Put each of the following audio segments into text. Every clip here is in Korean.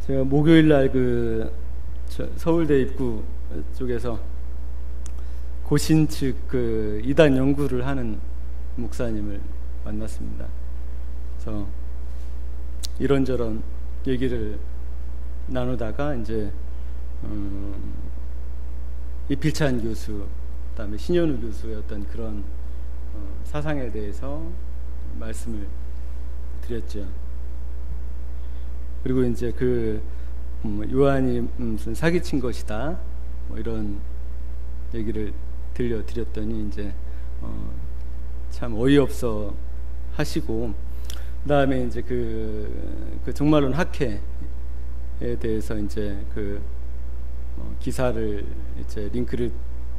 제가 목요일 날 서울대 입구 쪽에서 고신 측 이단 연구를 하는 목사님을 만났습니다. 그래서 이런저런 얘기를 나누다가 이제 이필찬 교수, 그다음에 신현우 교수의 어떤 그런 사상에 대해서 말씀을 드렸죠. 그리고 이제 요한이 무슨 사기친 것이다, 뭐 이런 얘기를 들려드렸더니 이제 참 어이없어 하시고, 그다음에 이제 정말론 학회에 대해서 이제 기사를 이제 링크를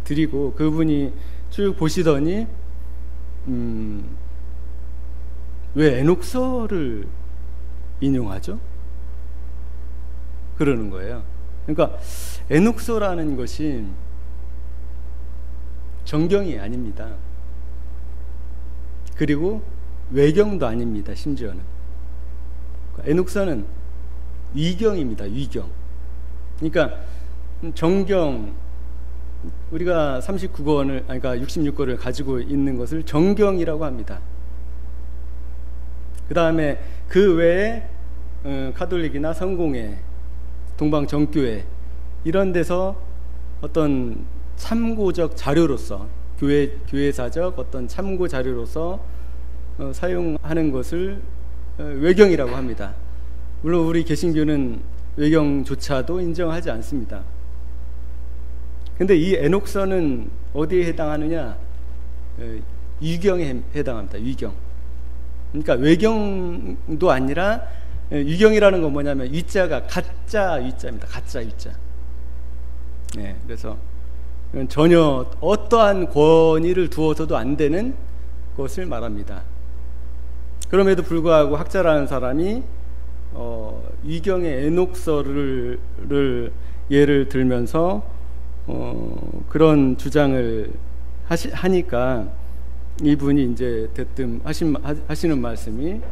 드리고, 그분이 쭉 보시더니 왜 에녹서를 인용하죠? 그러는 거예요. 그러니까 에녹서라는 것이 정경이 아닙니다. 그리고 외경도 아닙니다. 심지어는 에녹서는 위경입니다. 위경. 그러니까 정경, 우리가 39권을, 그러니까 66권을 가지고 있는 것을 정경이라고 합니다. 그 다음에 그 외에 카톨릭이나 성공회, 동방정교회 이런 데서 어떤 참고적 자료로서, 교회사적 어떤 참고 자료로서 사용하는 것을 외경이라고 합니다. 물론 우리 개신교는 외경조차도 인정하지 않습니다. 근데 이 에녹서는 어디에 해당하느냐? 위경에 해당합니다. 위경. 그러니까 외경도 아니라, 위경이라는 건 뭐냐면 위자가 가짜 위자입니다. 가짜 위자. 네, 그래서 전혀 어떠한 권위를 두어서도 안 되는 것을 말합니다. 그럼에도 불구하고 학자라는 사람이 위경의 에녹서를 예를 들면서 그런 주장을 하니까 이분이 이제 대뜸 하시는 말씀이,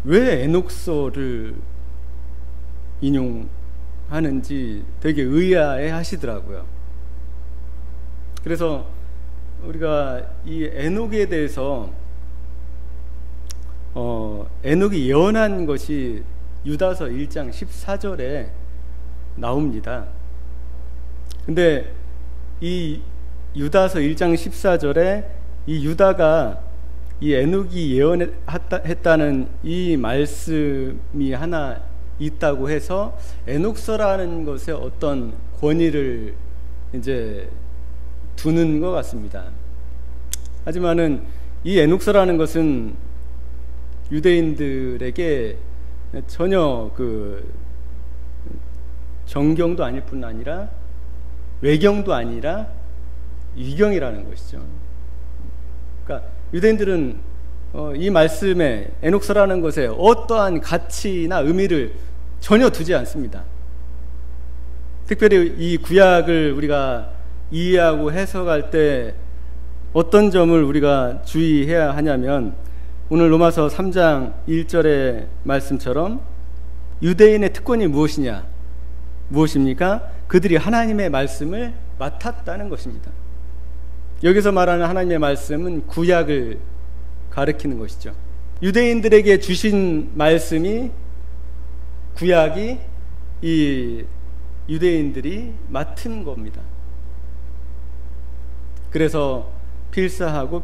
왜 에녹서를 인용하는지 되게 의아해 하시더라고요. 그래서 우리가 이 에녹에 대해서 에녹이 예언한 것이 유다서 1장 14절에 나옵니다. 근데 이 유다서 1장 14절에 이 유다가 이 에녹이 예언했다는 이 말씀이 하나 있다고 해서 에녹서라는 것에 어떤 권위를 이제 두는 것 같습니다. 하지만은 이 에녹서라는 것은 유대인들에게 전혀 정경도 아닐 뿐 아니라 외경도 아니라 위경이라는 것이죠. 그러니까 유대인들은 이 말씀에, 에녹서라는 것에 어떠한 가치나 의미를 전혀 두지 않습니다. 특별히 이 구약을 우리가 이해하고 해석할 때 어떤 점을 우리가 주의해야 하냐면, 오늘 로마서 3장 1절의 말씀처럼 유대인의 특권이 무엇입니까? 그들이 하나님의 말씀을 맡았다는 것입니다. 여기서 말하는 하나님의 말씀은 구약을 가리키는 것이죠. 유대인들에게 주신 말씀이, 구약이 이 유대인들이 맡은 겁니다. 그래서 필사하고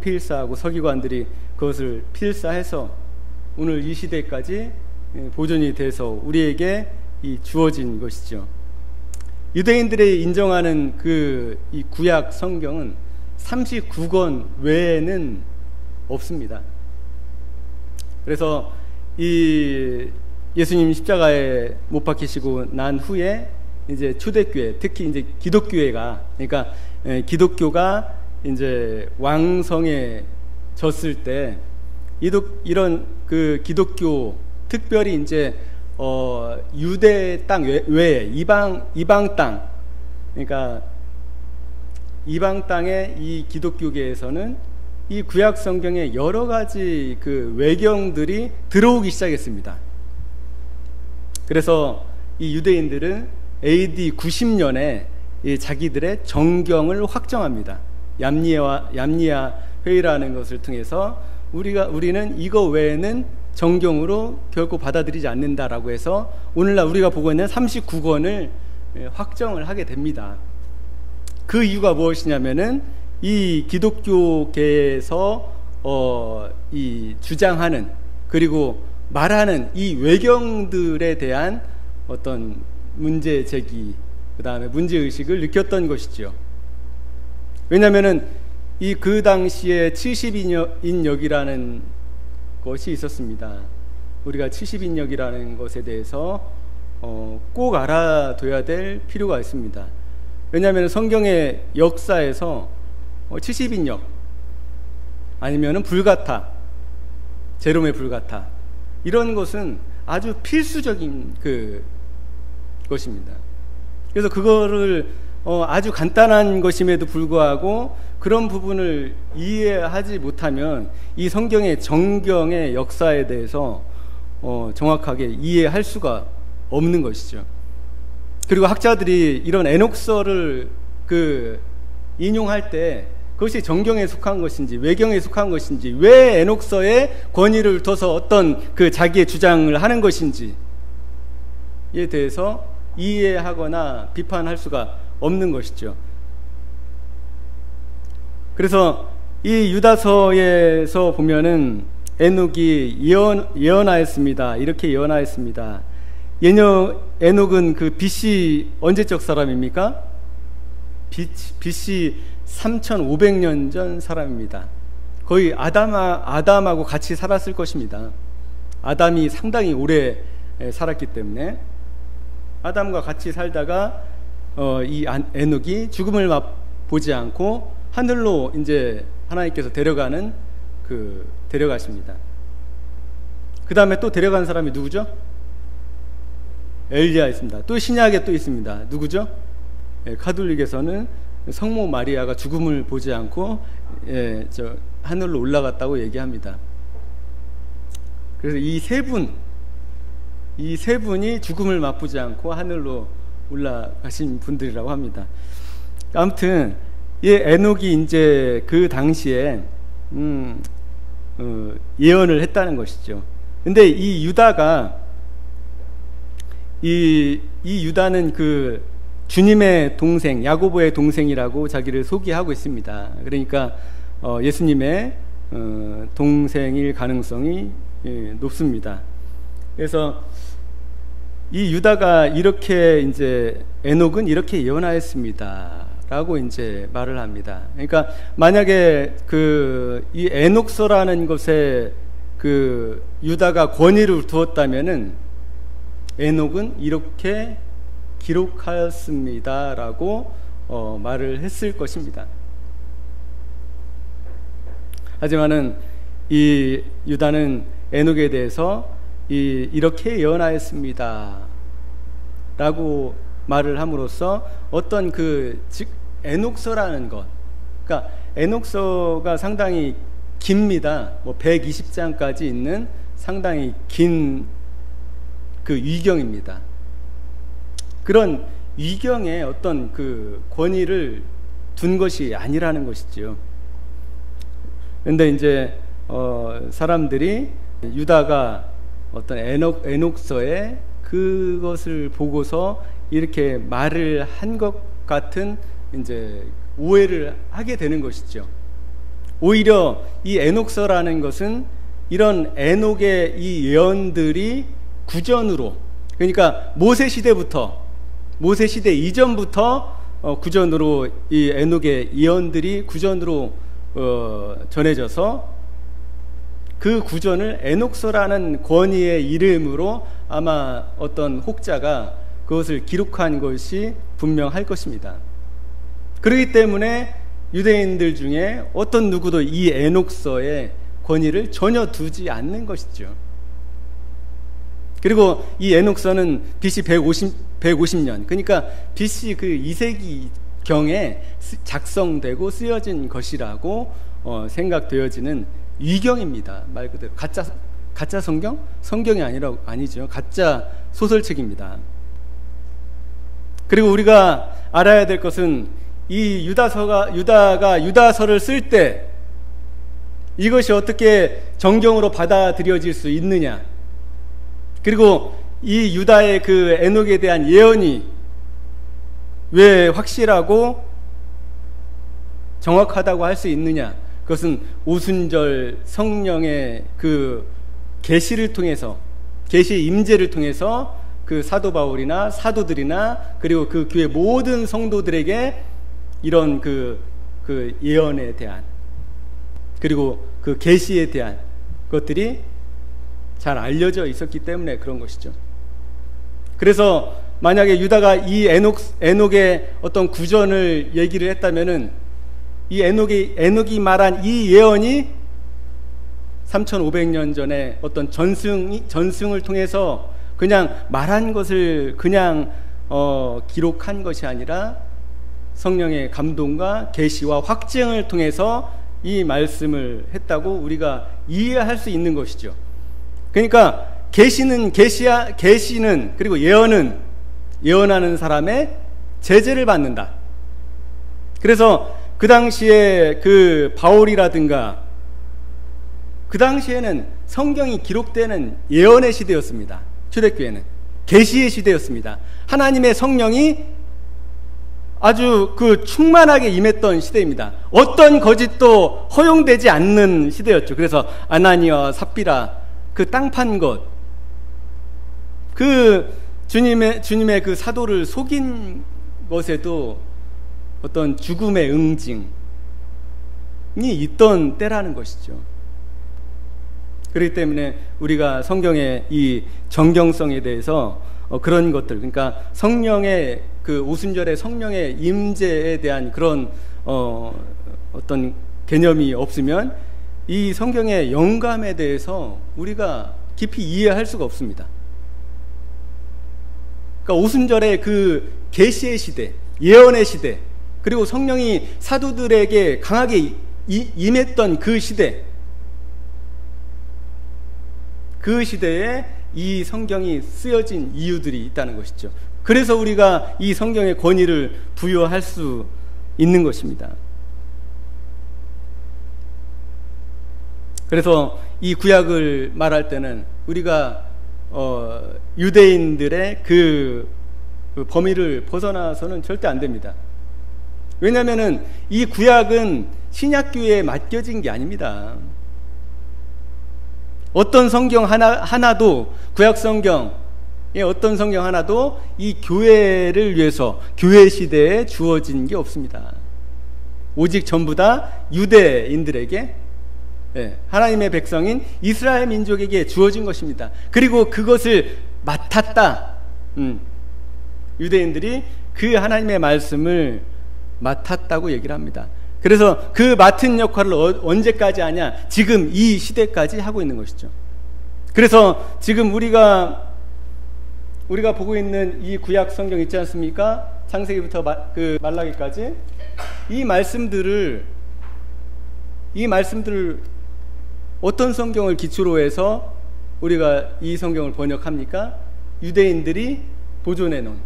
서기관들이 그것을 필사해서 오늘 이 시대까지 보존이 돼서 우리에게 주어진 것이죠. 유대인들이 인정하는 이 구약 성경은 39권 외에는 없습니다. 그래서 이 예수님 십자가에 못 박히시고 난 후에 이제 초대교회, 특히 이제 기독교회가, 그러니까 기독교가 이제 왕성해졌을 때 이런 기독교, 특별히 이제 유대 땅 외에 이방 땅, 그러니까 이방 땅의 이 기독교계에서는 이 구약 성경에 여러 가지 외경들이 들어오기 시작했습니다. 그래서 이 유대인들은 AD 90년에 자기들의 정경을 확정합니다. 얌니아 회의라는 것을 통해서 우리는 이거 외에는 정경으로 결코 받아들이지 않는다라고 해서 오늘날 우리가 보고 있는 39권을 확정을 하게 됩니다. 그 이유가 무엇이냐면은 이 기독교계에서 이 주장하는 그리고 말하는 이 외경들에 대한 어떤 문제 제기, 그 다음에 문제 의식을 느꼈던 것이죠. 왜냐하면은 그 당시에 70인역이라는 것이 있었습니다. 우리가 70인역이라는 것에 대해서 꼭 알아둬야 될 필요가 있습니다. 왜냐하면 성경의 역사에서 70인역 아니면은 불가타, 제롬의 불가타 이런 것은 아주 필수적인 것입니다. 그래서 그거를 아주 간단한 것임에도 불구하고 그런 부분을 이해하지 못하면 이 성경의 정경의 역사에 대해서 정확하게 이해할 수가 없는 것이죠. 그리고 학자들이 이런 에녹서를 인용할 때 그것이 정경에 속한 것인지 외경에 속한 것인지 왜 에녹서에 권위를 둬서 어떤 자기의 주장을 하는 것인지에 대해서 이해하거나 비판할 수가 없는 것이죠. 그래서 이 유다서에서 보면은 에녹이 예언하였습니다. 이렇게 예언하였습니다. 에녹은 BC 언제적 사람입니까? BC 3500년 전 사람입니다. 거의 아담하고 같이 살았을 것입니다. 아담이 상당히 오래 살았기 때문에 아담과 같이 살다가 이 에녹이 죽음을 맛보지 않고 하늘로 이제 하나님께서 데려가십니다. 그 다음에 또 데려간 사람이 누구죠? 엘리야 있습니다. 또 신약에 또 있습니다. 누구죠? 카톨릭에서는 성모 마리아가 죽음을 보지 않고 하늘로 올라갔다고 얘기합니다. 그래서 이 세 분이 죽음을 맛보지 않고 하늘로 올라가신 분들이라고 합니다. 아무튼 이 에녹이 이제 그 당시에 예언을 했다는 것이죠. 근데 이 유다가 이 유다는 주님의 동생, 야고보의 동생이라고 자기를 소개하고 있습니다. 그러니까 예수님의 동생일 가능성이 높습니다. 그래서 이 유다가 이렇게 이제 에녹은 이렇게 예언하였습니다 라고 이제 말을 합니다. 그러니까 만약에 이 에녹서라는 것에 유다가 권위를 두었다면은 에녹은 이렇게 기록하였습니다 라고 말을 했을 것입니다. 하지만은 이 유다는 에녹에 대해서 이렇게 예언하였습니다 라고 말을 함으로써 어떤 즉 에녹서라는 것, 그러니까 에녹서가 상당히 깁니다. 120장까지 있는 상당히 긴 위경입니다. 그런 위경에 어떤 권위를 둔 것이 아니라는 것이죠. 그런데 이제 사람들이 유다가 어떤 에녹서에 그것을 보고서 이렇게 말을 한 것 같은 이제 오해를 하게 되는 것이죠. 오히려 이 에녹서라는 것은 이런 에녹의 이 예언들이 구전으로, 그러니까 모세 시대 이전부터 구전으로 이 에녹의 예언들이 구전으로 전해져서 그 구전을 에녹서라는 권위의 이름으로 아마 어떤 혹자가 그것을 기록한 것이 분명할 것입니다. 그렇기 때문에 유대인들 중에 어떤 누구도 이 에녹서의 권위를 전혀 두지 않는 것이죠. 그리고 이 에녹서는 BC 150년, 그러니까 BC 2세기경에 작성되고 쓰여진 것이라고 생각되어지는 위경입니다. 말 그대로 가짜 가짜 성경? 성경이 아니죠. 가짜 소설책입니다. 그리고 우리가 알아야 될 것은 이 유다가 유다서를 쓸 때 이것이 어떻게 정경으로 받아들여질 수 있느냐, 그리고 이 유다의 그 에녹에 대한 예언이 왜 확실하고 정확하다고 할 수 있느냐, 그것은 오순절 성령의 그 계시를 통해서, 계시의 임재를 통해서 그 사도 바울이나 사도들이나 그리고 그 교회 모든 성도들에게 이런 그 예언에 대한, 그리고 그 계시에 대한 것들이 잘 알려져 있었기 때문에 그런 것이죠. 그래서 만약에 유다가 이 에녹의 어떤 구전을 얘기를 했다면은 이 에녹이 말한 이 예언이 3500년 전에 어떤 전승을 통해서 그냥 말한 것을 그냥 기록한 것이 아니라 성령의 감동과 계시와 확증을 통해서 이 말씀을 했다고 우리가 이해할 수 있는 것이죠. 그러니까 계시는 그리고 예언하는 사람의 제재를 받는다. 그래서 그 당시에 그 바울이라든가 그 당시에는 성경이 기록되는 예언의 시대였습니다. 초대교회는 계시의 시대였습니다. 하나님의 성령이 아주 그 충만하게 임했던 시대입니다. 어떤 거짓도 허용되지 않는 시대였죠. 그래서 아나니아와 삽비라, 그 땅 판 것, 그 주님의 그 사도를 속인 것에도 어떤 죽음의 응징이 있던 때라는 것이죠. 그렇기 때문에 우리가 성경의 이 정경성에 대해서 그런 것들, 그러니까 성령의 그 오순절의 성령의 임재에 대한 그런 어떤 개념이 없으면 이 성경의 영감에 대해서 우리가 깊이 이해할 수가 없습니다. 그러니까 오순절의 그 계시의 시대, 예언의 시대, 그리고 성령이 사도들에게 강하게 임했던 그 시대, 그 시대에 이 성경이 쓰여진 이유들이 있다는 것이죠. 그래서 우리가 이 성경의 권위를 부여할 수 있는 것입니다. 그래서 이 구약을 말할 때는 우리가 유대인들의 그 범위를 벗어나서는 절대 안 됩니다. 왜냐하면 이 구약은 신약교회에 맡겨진 게 아닙니다. 어떤 성경 하나도, 구약 성경의 어떤 성경 하나도 이 교회를 위해서, 교회 시대에 주어진 게 없습니다. 오직 전부 다 유대인들에게, 하나님의 백성인 이스라엘 민족에게 주어진 것입니다. 그리고 그것을 맡았다. 유대인들이 그 하나님의 말씀을 맡았다고 얘기를 합니다. 그래서 그 맡은 역할을 언제까지 하냐? 지금 이 시대까지 하고 있는 것이죠. 그래서 지금 우리가 보고 있는 이 구약 성경 있지 않습니까? 창세기부터 말라기까지 이 말씀들을 어떤 성경을 기초로 해서 우리가 이 성경을 번역합니까? 유대인들이 보존해 놓은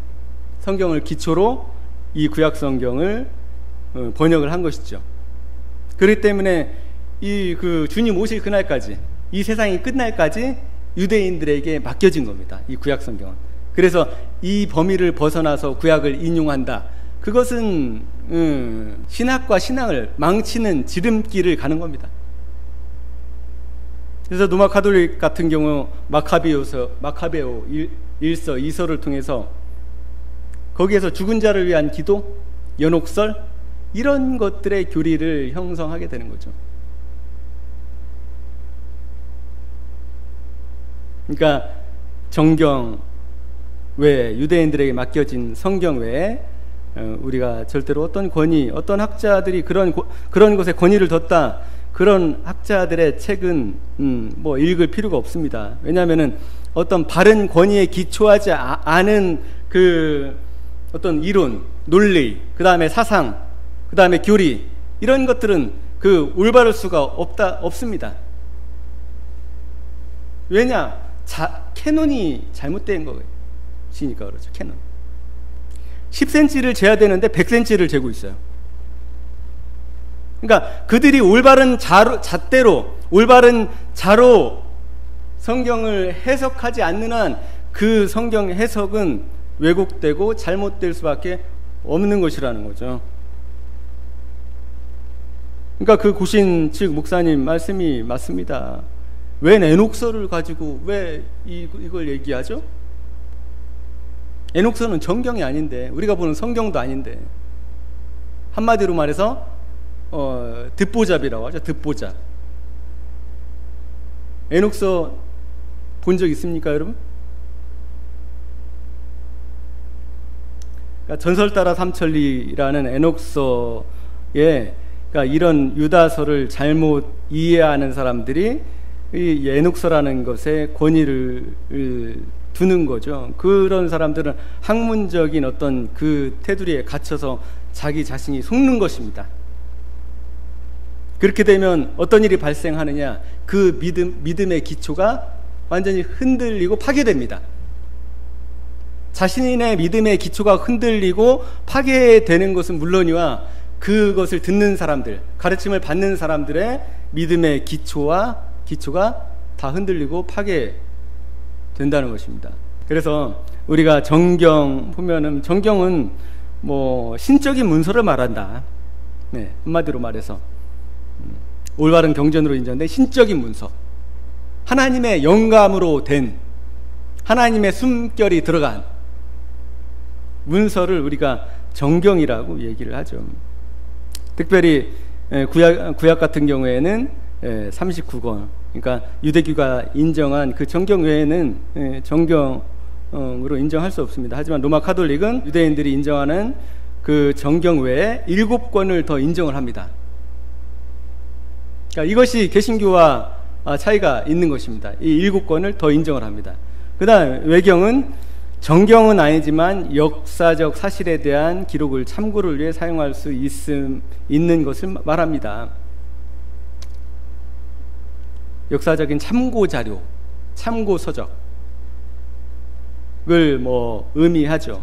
성경을 기초로 이 구약 성경을 번역을 한 것이죠. 그렇기 때문에 이 주님 오실 그날까지, 이 세상이 끝날까지 유대인들에게 맡겨진 겁니다. 이 구약 성경은. 그래서 이 범위를 벗어나서 구약을 인용한다. 그것은 신학과 신앙을 망치는 지름길을 가는 겁니다. 그래서 로마 가톨릭 같은 경우 마카베오 1서 2서를 통해서 거기에서 죽은 자를 위한 기도, 연옥설, 이런 것들의 교리를 형성하게 되는 거죠. 그러니까 정경 외에, 유대인들에게 맡겨진 성경 외에 우리가 절대로 어떤 권위, 어떤 학자들이 그런 것에 권위를 뒀다, 그런 학자들의 책은 읽을 필요가 없습니다. 왜냐하면은 어떤 바른 권위에 기초하지 않은 그 어떤 이론, 논리, 그 다음에 사상, 그 다음에 교리, 이런 것들은 올바를 수가 없습니다. 왜냐? 캐논이 잘못된 것이니까 그렇죠. 캐논. 10cm를 재야 되는데 100cm를 재고 있어요. 그러니까 그들이 올바른 잣대로, 올바른 자로 성경을 해석하지 않는 한 그 성경 해석은 왜곡되고 잘못될 수밖에 없는 것이라는 거죠. 그러니까 그 고신 측 목사님 말씀이 맞습니다. 왜 에녹서를 가지고 왜 이걸 얘기하죠? 에녹서는 정경이 아닌데, 우리가 보는 성경도 아닌데, 한마디로 말해서 듣보잡이라고 하죠. 듣보잡. 에녹서 본 적 있습니까, 여러분? 그러니까 전설 따라 삼천리라는 에녹서에, 그러니까 이런 유다서를 잘못 이해하는 사람들이 이 에녹서라는 것에 권위를 두는 거죠. 그런 사람들은 학문적인 어떤 그 테두리에 갇혀서 자기 자신이 속는 것입니다. 그렇게 되면 어떤 일이 발생하느냐? 그 믿음의 기초가 완전히 흔들리고 파괴됩니다. 자신의 믿음의 기초가 흔들리고 파괴되는 것은 물론이와 그것을 듣는 사람들, 가르침을 받는 사람들의 믿음의 기초가 다 흔들리고 파괴된다는 것입니다. 그래서 우리가 정경 보면은, 정경은 뭐 신적인 문서를 말한다. 네, 한마디로 말해서 올바른 경전으로 인정된 신적인 문서, 하나님의 영감으로 된, 하나님의 숨결이 들어간 문서를 우리가 정경이라고 얘기를 하죠. 특별히 구약 같은 경우에는 39권, 그러니까 유대교가 인정한 그 정경 외에는 정경으로 인정할 수 없습니다. 하지만 로마 카톨릭은 유대인들이 인정하는 그 정경 외에 7권을 더 인정을 합니다. 그러니까 이것이 개신교와 차이가 있는 것입니다. 이 7권을 더 인정을 합니다. 그 다음 외경은 정경은 아니지만 역사적 사실에 대한 기록을 참고를 위해 사용할 수 있는 것을 말합니다. 역사적인 참고 자료, 참고 서적을 뭐 의미하죠.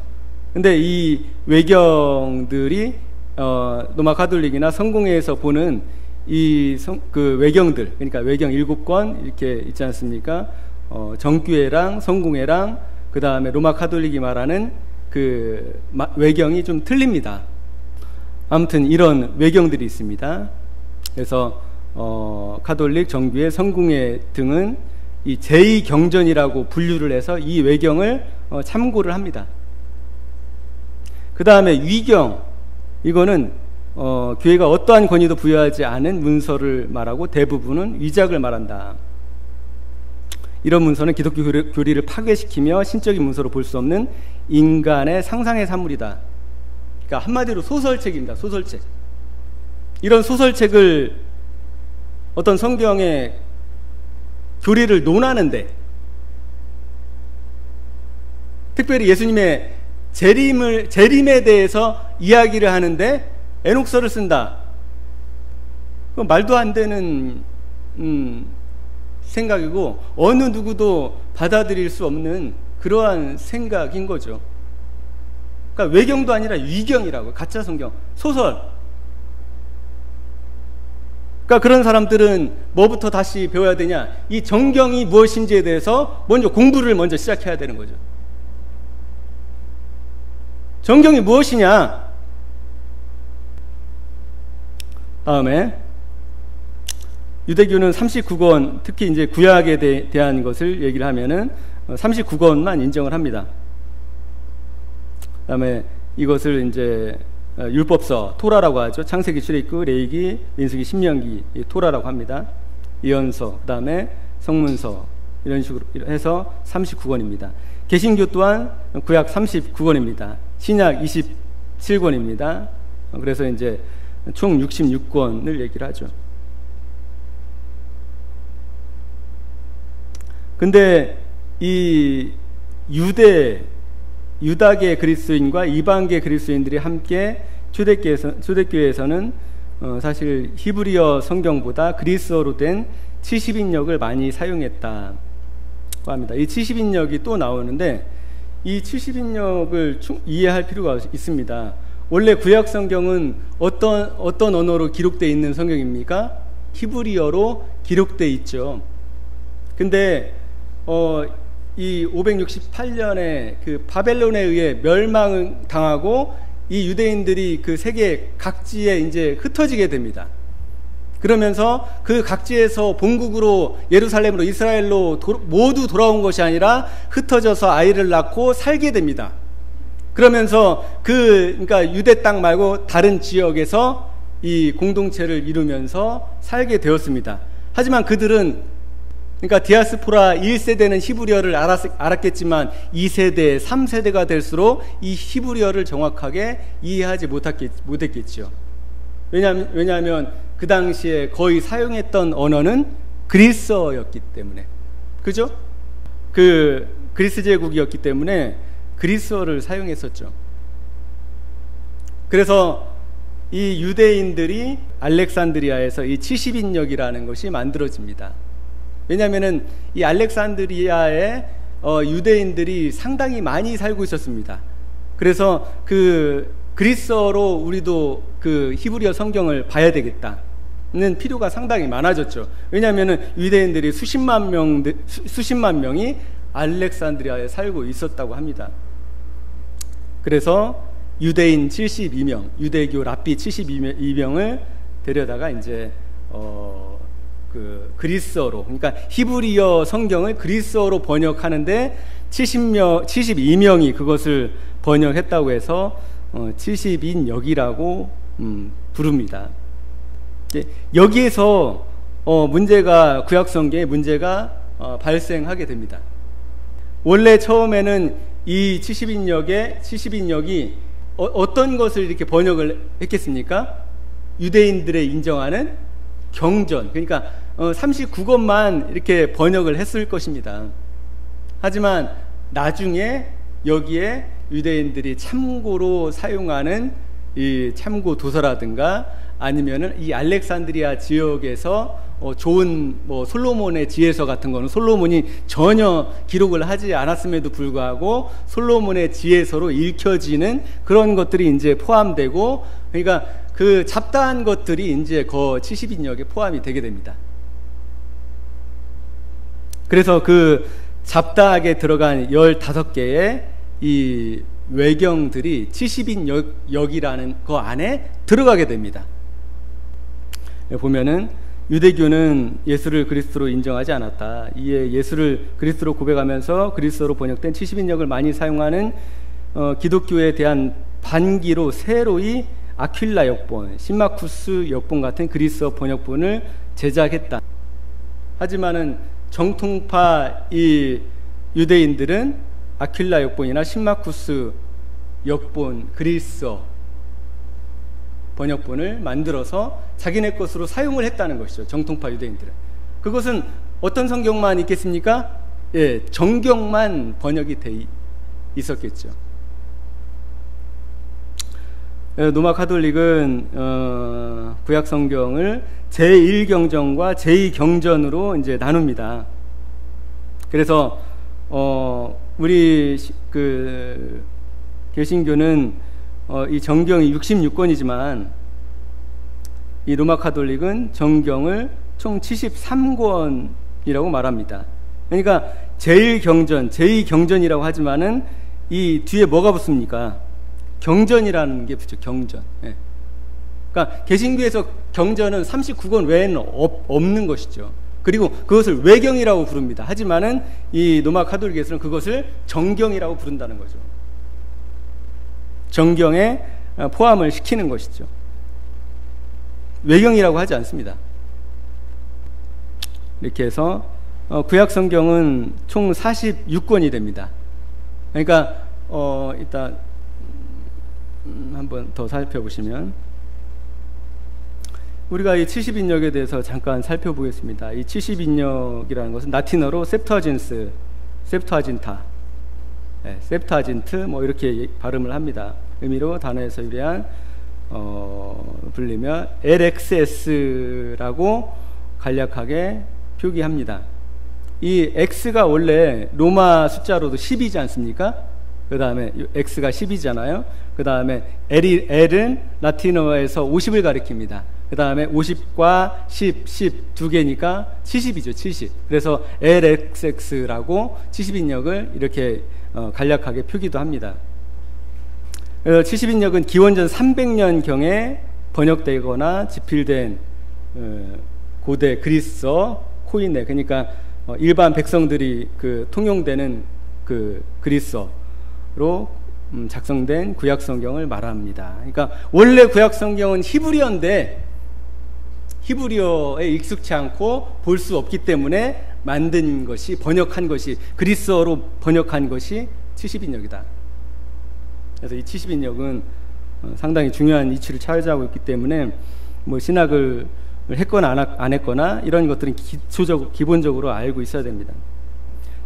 근데 이 외경들이 로마 카톨릭이나 성공회에서 보는 그 외경들, 그러니까 외경 7권 이렇게 있지 않습니까? 정교회랑 성공회랑 그 다음에 로마 카톨릭이 말하는 그 외경이 좀 틀립니다. 아무튼 이런 외경들이 있습니다. 그래서 카톨릭, 정교회, 성공회 등은 이 제2경전이라고 분류를 해서 이 외경을 참고를 합니다. 그 다음에 위경, 이거는 교회가 어떠한 권위도 부여하지 않은 문서를 말하고 대부분은 위작을 말한다. 이런 문서는 기독교 교리를 파괴시키며 신적인 문서로 볼 수 없는 인간의 상상의 산물이다. 그러니까 한마디로 소설책입니다. 소설책. 이런 소설책을 어떤 성경의 교리를 논하는데, 특별히 예수님의 재림에 대해서 이야기를 하는데 에녹서를 쓴다. 그건 말도 안 되는 생각이고 어느 누구도 받아들일 수 없는 그러한 생각인 거죠. 그러니까 외경도 아니라 위경이라고, 가짜 성경, 소설. 그러니까 그런 사람들은 뭐부터 다시 배워야 되냐? 이 정경이 무엇인지에 대해서 공부를 먼저 시작해야 되는 거죠. 정경이 무엇이냐? 다음에 유대교는 39권, 특히 이제 구약에 대한 것을 얘기를 하면은 39권만 인정을 합니다. 그다음에 이것을 이제 율법서, 토라라고 하죠. 창세기, 출애굽기, 레위기, 민수기, 신명기, 토라라고 합니다. 예언서, 그다음에 성문서, 이런 식으로 해서 39권입니다. 개신교 또한 구약 39권입니다. 신약 27권입니다. 그래서 이제 총 66권을 얘기를 하죠. 근데 이 유다계 그리스도인과 이방계 그리스도인들이 함께 초대교회에서는 사실 히브리어 성경보다 그리스어로 된 70인역을 많이 사용했다. 합니다. 이 70인역이 또 나오는데 이 70인역을 이해할 필요가 있습니다. 원래 구약 성경은 어떤 언어로 기록되어 있는 성경입니까? 히브리어로 기록되어 있죠. 근데 이 568년에 그 바벨론에 의해 멸망당하고 이 유대인들이 그 세계 각지에 이제 흩어지게 됩니다. 그러면서 그 각지에서 본국으로 예루살렘으로 이스라엘로 모두 돌아온 것이 아니라 흩어져서 아이를 낳고 살게 됩니다. 그러면서 그러니까 유대 땅 말고 다른 지역에서 이 공동체를 이루면서 살게 되었습니다. 하지만 그들은 그러니까 디아스포라 1세대는 히브리어를 알았겠지만 2세대, 3세대가 될수록 이 히브리어를 정확하게 이해하지 못했겠죠. 왜냐하면 그 당시에 거의 사용했던 언어는 그리스어였기 때문에, 그죠? 그 그리스 제국이었기 때문에 그리스어를 사용했었죠. 그래서 이 유대인들이 알렉산드리아에서 이 70인역이라는 것이 만들어집니다. 왜냐하면은 이 알렉산드리아에 유대인들이 상당히 많이 살고 있었습니다. 그래서 그 그리스어로 우리도 그 히브리어 성경을 봐야 되겠다는 필요가 상당히 많아졌죠. 왜냐하면은 유대인들이 수십만 명이 알렉산드리아에 살고 있었다고 합니다. 그래서 유대인 72명, 유대교 랍비 72명을 데려다가 이제 그 그리스어로, 그러니까 히브리어 성경을 그리스어로 번역하는데 72명이 그것을 번역했다고 해서 70인역이라고 부릅니다. 여기에서 문제가 구약 성경에 문제가 발생하게 됩니다. 원래 처음에는 이 70인역이 어떤 것을 이렇게 번역을 했겠습니까? 유대인들의 인정하는 경전, 그러니까 39권만 이렇게 번역을 했을 것입니다. 하지만 나중에 여기에 유대인들이 참고로 사용하는 이 참고 도서라든가 아니면은 이 알렉산드리아 지역에서 좋은 솔로몬의 지혜서 같은 거는 솔로몬이 전혀 기록을 하지 않았음에도 불구하고 솔로몬의 지혜서로 읽혀지는 그런 것들이 이제 포함되고, 그러니까 그 잡다한 것들이 이제 그 70인역에 포함이 되게 됩니다. 그래서 그 잡다하게 들어간 15개의 이 외경들이 70인역이라는 그 안에 들어가게 됩니다. 보면은 유대교는 예수를 그리스도로 인정하지 않았다. 이에 예수를 그리스도로 고백하면서 그리스도로 번역된 70인역을 많이 사용하는 기독교에 대한 반기로 새로이 아퀼라 역본, 신마쿠스 역본 같은 그리스어 번역본을 제작했다. 하지만은 정통파 이 유대인들은 아퀼라 역본이나 신마쿠스 역본, 그리스어 번역본을 만들어서 자기네 것으로 사용을 했다는 것이죠. 정통파 유대인들은. 그것은 어떤 성경만 있겠습니까? 예, 정경만 번역이 돼 있었겠죠. 로마 카톨릭은 구약 성경을 제1경전과 제2경전으로 이제 나눕니다. 그래서 우리 그 개신교는 이 정경이 66권이지만 이 로마 카톨릭은 정경을 총 73권이라고 말합니다. 그러니까 제1경전, 제2경전이라고 하지만은 이 뒤에 뭐가 붙습니까? 경전이라는 게 붙죠. 경전. 예. 그러니까 개신교에서 경전은 39권 외에는 없는 것이죠. 그리고 그것을 외경이라고 부릅니다. 하지만은 이 로마 카톨릭에서는 그것을 정경이라고 부른다는 거죠. 정경에 포함을 시키는 것이죠. 외경이라고 하지 않습니다. 이렇게 해서 구약 성경은 총 46권이 됩니다. 그러니까 이따 한번 더 살펴보시면 우리가 이 70인역에 대해서 잠깐 살펴보겠습니다. 이 70인역이라는 것은 라틴어로 셉투아진타, 셉투아진트 뭐 이렇게 발음을 합니다. 의미로 단어에서 유래한 불리며 LXS라고 간략하게 표기합니다. 이 X가 원래 로마 숫자로도 10이지 않습니까? 그 다음에 X가 10이잖아요. 그 다음에 L은 라틴어에서 50을 가리킵니다. 그 다음에 50과 10 두 개니까 70이죠. 70. 그래서 LXX라고 70인역을 이렇게 간략하게 표기도 합니다. 70인역은 기원전 300년경에 번역되거나 집필된 고대 그리스어 코인에, 그러니까 일반 백성들이 통용되는 그리스어로 작성된 구약 성경을 말합니다. 그러니까 원래 구약 성경은 히브리어인데 히브리어에 익숙치 않고 볼 수 없기 때문에 만든 것이, 번역한 것이, 그리스어로 번역한 것이 70인역이다. 그래서 이 70인역은 상당히 중요한 이치를 차지하고 있기 때문에 뭐 신학을 했거나 안 했거나 이런 것들은 기본적으로 알고 있어야 됩니다.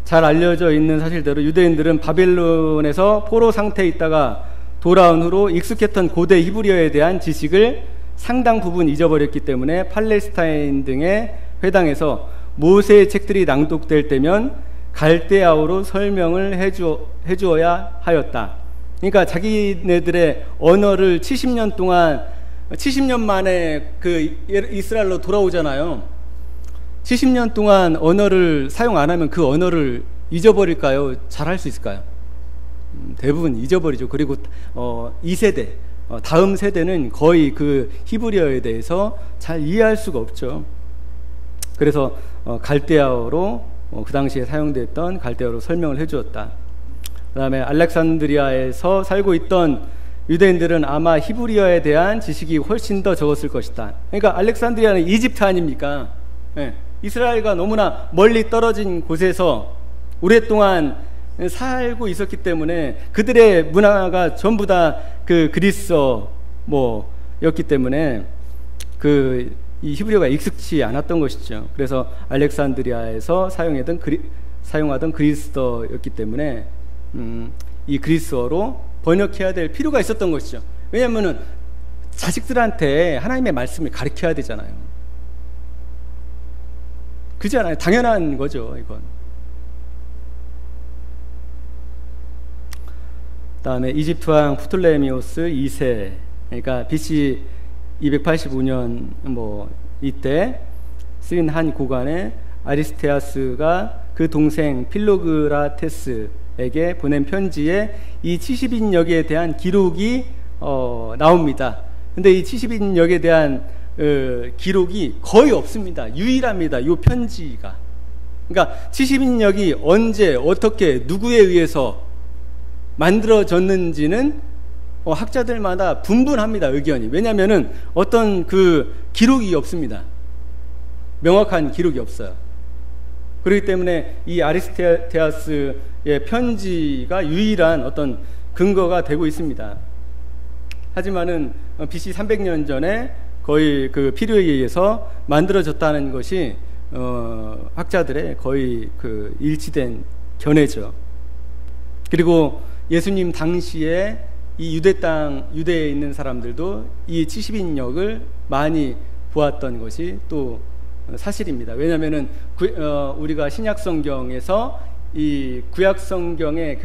잘 알려져 있는 사실대로 유대인들은 바벨론에서 포로 상태에 있다가 돌아온 후로 익숙했던 고대 히브리어에 대한 지식을 상당 부분 잊어버렸기 때문에 팔레스타인 등의 회당에서 모세의 책들이 낭독될 때면 갈대아어로 설명을 해주어야 하였다. 그러니까 자기네들의 언어를 70년 동안, 70년 만에 이스라엘로 돌아오잖아요. 70년 동안 언어를 사용 안 하면 그 언어를 잊어버릴까요? 잘할 수 있을까요? 대부분 잊어버리죠. 그리고 2세대, 다음 세대는 거의 그 히브리어에 대해서 잘 이해할 수가 없죠. 그래서 갈대아어로 그 당시에 사용됐던 갈대아어로 설명을 해주었다. 그 다음에 알렉산드리아에서 살고 있던 유대인들은 아마 히브리어에 대한 지식이 훨씬 더 적었을 것이다. 그러니까 알렉산드리아는 이집트 아닙니까? 네. 이스라엘과 너무나 멀리 떨어진 곳에서 오랫동안 살고 있었기 때문에 그들의 문화가 전부 다 그리스어 였기 때문에 이 히브리어가 익숙치 않았던 것이죠. 그래서 알렉산드리아에서 사용하던 그리스어였기 때문에 이 그리스어로 번역해야 될 필요가 있었던 것이죠. 왜냐하면 자식들한테 하나님의 말씀을 가르쳐야 되잖아요. 그렇잖아요. 당연한 거죠, 이건. 다음에 이집트 왕 프톨레미오스 2세, 그러니까 BC 285년 이때 쓰인 한 고관에 아리스테아스가 그 동생 필로그라테스에게 보낸 편지에 이 70인역에 대한 기록이 나옵니다. 근데 이 70인역에 대한 기록이 거의 없습니다. 유일합니다. 이 편지가. 그러니까 70인역이 언제, 어떻게, 누구에 의해서 만들어졌는지는 학자들마다 분분합니다. 의견이. 왜냐하면은 어떤 기록이 없습니다. 명확한 기록이 없어요. 그렇기 때문에 이 아리스테아스의 편지가 유일한 어떤 근거가 되고 있습니다. 하지만은 BC 300년 전에 거의 필요에 의해서 만들어졌다는 것이 학자들의 거의 일치된 견해죠. 그리고 예수님 당시에 이 유대에 있는 사람들도 이 70인역을 많이 보았던 것이 또 사실입니다. 왜냐하면은 우리가 신약 성경에서 이 구약 성경의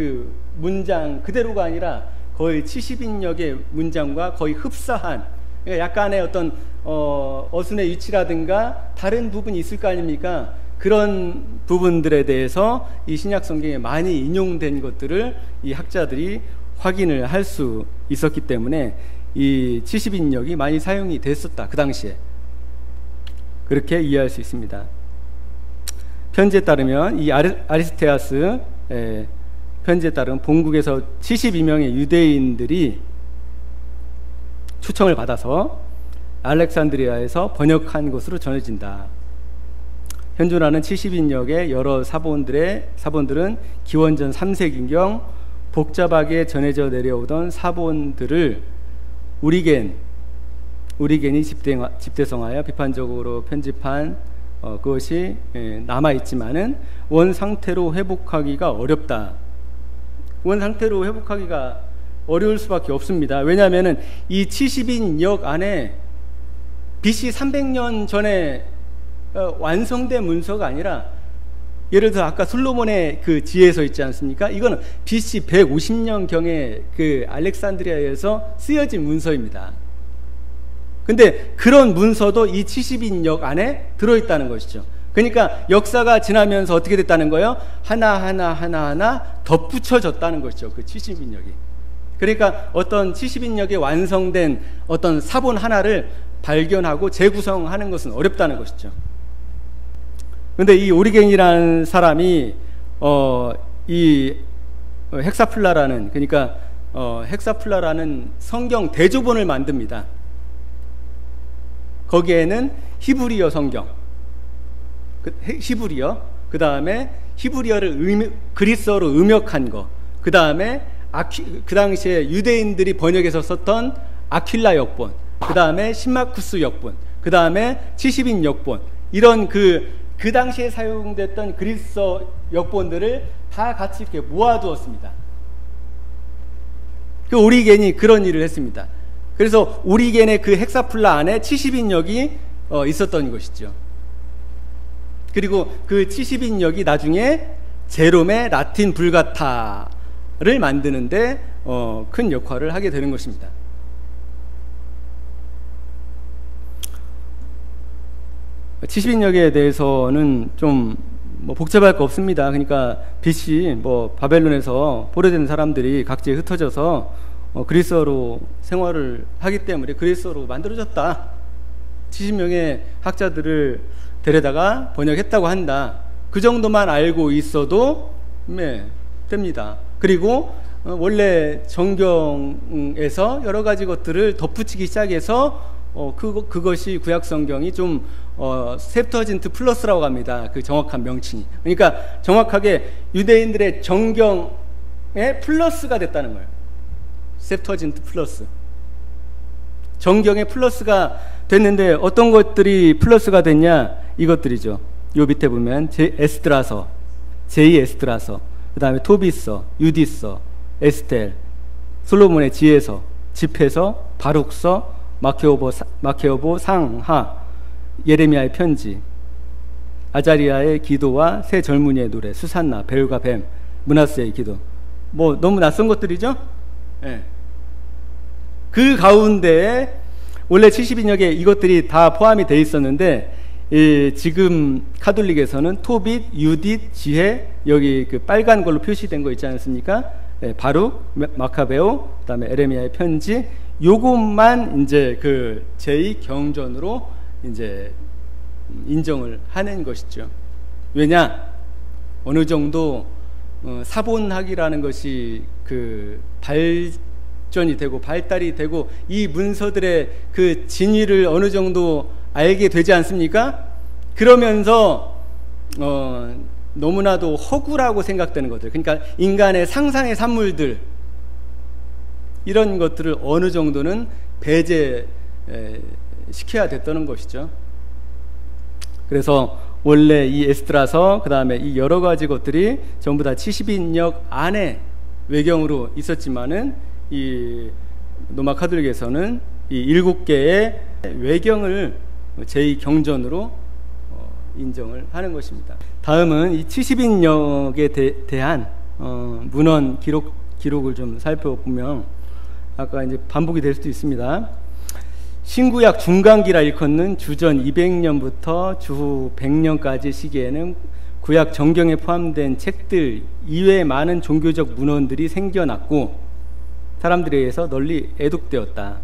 문장 그대로가 아니라 거의 70인역의 문장과 거의 흡사한, 그러니까 약간의 어떤 어순의 위치라든가 다른 부분이 있을 거 아닙니까? 그런 부분들에 대해서 이 신약 성경에 많이 인용된 것들을 이 학자들이 확인을 할 수 있었기 때문에 이 70인역이 많이 사용이 됐었다. 그 당시에. 그렇게 이해할 수 있습니다. 편지에 따르면 이 아리스테아스 편지에 따르면 본국에서 72명의 유대인들이 초청을 받아서 알렉산드리아에서 번역한 것으로 전해진다. 현존하는 70인역의 여러 사본들은 기원전 3세기경 복잡하게 전해져 내려오던 사본들을 우리겐이 집대성하여 비판적으로 편집한 그것이 남아있지만은 원상태로 회복하기가 어렵다. 원상태로 회복하기가 어려울 수밖에 없습니다. 왜냐하면은 이 70인역 안에 BC 300년 전에 완성된 문서가 아니라 예를 들어 아까 솔로몬의 그 지혜서 있지 않습니까? 이거는 BC 150년경에 그 알렉산드리아에서 쓰여진 문서입니다. 근데 그런 문서도 이 70인역 안에 들어있다는 것이죠. 그러니까 역사가 지나면서 어떻게 됐다는 거예요? 하나하나 덧붙여졌다는 것이죠. 그 70인역이. 그러니까 어떤 70인역에 완성된 어떤 사본 하나를 발견하고 재구성하는 것은 어렵다는 것이죠. 근데 이 오리겐이라는 사람이 이 헥사플라라는, 그러니까 헥사플라라는 성경 대조본을 만듭니다. 거기에는 히브리어 성경, 히브리어, 그 다음에 히브리어를 그리스어로 음역한 거, 그 다음에 그 당시에 유대인들이 번역해서 썼던 아킬라 역본, 그 다음에 신마쿠스 역본, 그 다음에 70인 역본, 이런 그 당시에 사용됐던 그리스어 역본들을 다 같이 이렇게 모아두었습니다. 그 오리겐이 그런 일을 했습니다. 그래서 오리겐의 그 헥사플라 안에 70인역이 있었던 것이죠. 그리고 그 70인역이 나중에 제롬의 라틴 불가타를 만드는데 큰 역할을 하게 되는 것입니다. 치시빈역에 대해서는 좀 복잡할 거 없습니다. 그러니까 BC 바벨론에서 포로된 사람들이 각지에 흩어져서 그리스어로 생활을 하기 때문에 그리스어로 만들어졌다. 70명의 학자들을 데려다가 번역했다고 한다. 그 정도만 알고 있어도 됩니다. 그리고 원래 정경에서 여러 가지 것들을 덧붙이기 시작해서 그것이 구약 성경이 좀 셉터진트 플러스라고 합니다. 그 정확한 명칭이. 그러니까 정확하게 유대인들의 정경의 플러스가 됐다는 거예요. 셉터진트 플러스. 정경의 플러스가 됐는데 어떤 것들이 플러스가 됐냐? 이것들이죠. 요 밑에 보면 에스드라서, 제2에스드라서, 그 다음에 토비서, 유디서, 에스텔, 솔로몬의 지혜서, 집회서, 바룩서, 마케오보 상하, 예레미야의 편지, 아자리아의 기도와 새 젊은이의 노래, 수산나, 벨과 뱀, 므낫세의 기도. 너무 낯선 것들이죠? 네. 그 가운데에 원래 70인역에 이것들이 다 포함이 되어 있었는데 지금 카톨릭에서는 토빗, 유딧, 지혜, 여기 그 빨간 걸로 표시된 거 있지 않습니까? 네, 바룩, 마카베오, 그 다음에 에레미야의 편지, 요것만 이제 그 제2경전으로 이제 인정을 하는 것이죠. 왜냐? 어느 정도 사본학이라는 것이 그 발전이 되고 발달이 되고 이 문서들의 그 진위를 어느 정도 알게 되지 않습니까? 그러면서 너무나도 허구라고 생각되는 것들, 그러니까 인간의 상상의 산물들, 이런 것들을 어느 정도는 배제시켜야 됐다는 것이죠. 그래서 원래 이 에스드라서, 그 다음에 이 여러 가지 것들이 전부 다 70인역 안에 외경으로 있었지만은 이 로마 카톨릭에서는 이 7개의 외경을 제2경전으로 인정을 하는 것입니다. 다음은 이 70인역에 대한 문헌 기록을 좀 살펴보면, 아까 이제 반복이 될 수도 있습니다. 신구약 중간기라 일컫는 주전 200년부터 주후 100년까지 시기에는 구약 정경에 포함된 책들 이외의 많은 종교적 문헌들이 생겨났고 사람들에 의해서 널리 애독되었다.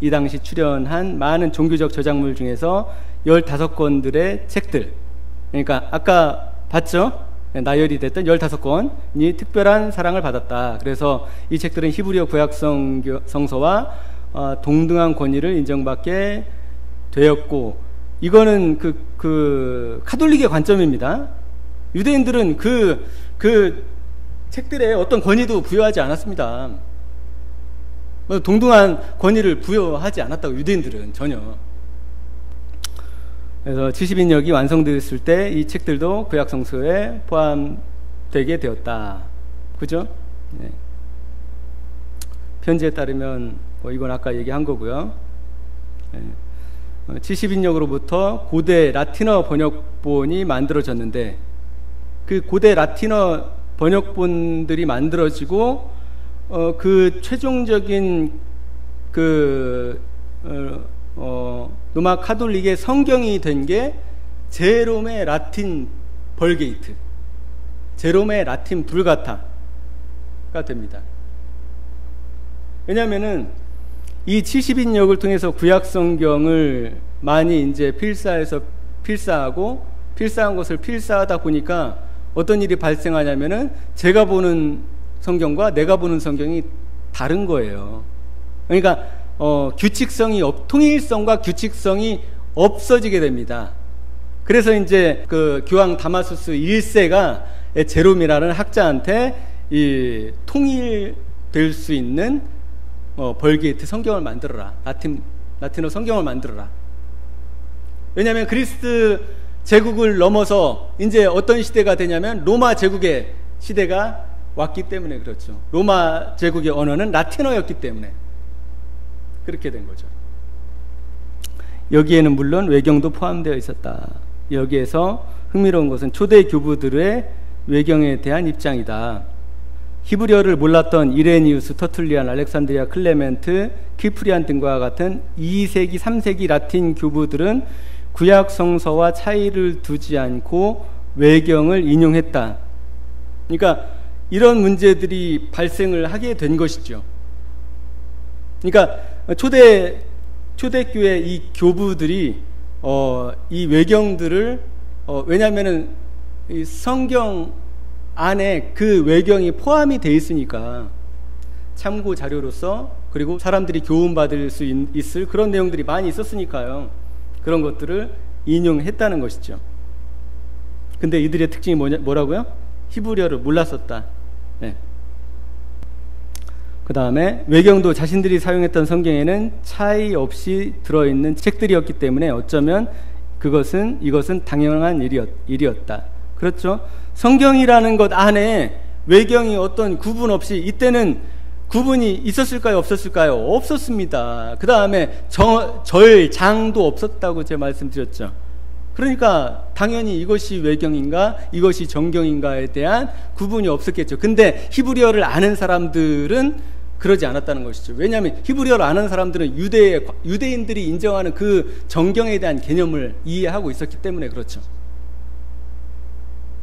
이 당시 출연한 많은 종교적 저작물 중에서 15권들의 책들, 그러니까 아까 봤죠? 나열이 됐던 15권이 특별한 사랑을 받았다. 그래서 이 책들은 히브리어 구약 성서와 동등한 권위를 인정받게 되었고, 이거는 그 카톨릭의 관점입니다. 유대인들은 그 책들에 어떤 권위도 부여하지 않았습니다. 동등한 권위를 부여하지 않았다고, 유대인들은 전혀. 그래서 70인역이 완성됐을 때 이 책들도 구약 성서에 포함되게 되었다. 그죠? 네. 편지에 따르면 이건 아까 얘기한 거고요. 네. 70인역으로부터 고대 라틴어 번역본이 만들어졌는데 그 고대 라틴어 번역본들이 만들어지고 그 최종적인 로마 카톨릭의 성경이 된 게 제롬의 라틴 벌게이트, 제롬의 라틴 불가타가 됩니다. 왜냐하면은 이 70인역을 통해서 구약 성경을 많이 이제 필사하고 필사한 것을 필사하다 보니까 어떤 일이 발생하냐면은 제가 보는 성경과 내가 보는 성경이 다른 거예요. 그러니까 통일성과 규칙성이 없어지게 됩니다. 그래서 이제 그 교황 다마수스 1세가 제롬이라는 학자한테 이 통일될 수 있는 벌게이트 성경을 만들어라. 라틴어 성경을 만들어라. 왜냐하면 그리스 제국을 넘어서 이제 어떤 시대가 되냐면 로마 제국의 시대가 왔기 때문에 그렇죠. 로마 제국의 언어는 라틴어였기 때문에 그렇게 된 거죠. 여기에는 물론 외경도 포함되어 있었다. 여기에서 흥미로운 것은 초대 교부들의 외경에 대한 입장이다. 히브리어를 몰랐던 이레니우스, 터툴리안, 알렉산드리아, 클레멘트, 키프리안 등과 같은 2세기, 3세기 라틴 교부들은 구약 성서와 차이를 두지 않고 외경을 인용했다. 그러니까 이런 문제들이 발생을 하게 된 것이죠. 그러니까 초대교회 이 교부들이 이 외경들을 왜냐하면은 이 성경 안에 그 외경이 포함이 돼 있으니까 참고 자료로서, 그리고 사람들이 교훈받을 수 있을 그런 내용들이 많이 있었으니까요. 그런 것들을 인용했다는 것이죠. 근데 이들의 특징이 뭐라고요? 히브리어를 몰랐었다. 네. 그 다음에 외경도 자신들이 사용했던 성경에는 차이 없이 들어있는 책들이었기 때문에 어쩌면 이것은 당연한 일이었다. 그렇죠? 성경이라는 것 안에 외경이 어떤 구분 없이, 이때는 구분이 있었을까요? 없었을까요? 없었습니다. 그 다음에 장도 없었다고 제가 말씀드렸죠. 그러니까 당연히 이것이 외경인가 이것이 정경인가에 대한 구분이 없었겠죠. 근데 히브리어를 아는 사람들은 그러지 않았다는 것이죠. 왜냐하면 히브리어를 아는 사람들은 유대인들이 인정하는 그 정경에 대한 개념을 이해하고 있었기 때문에 그렇죠.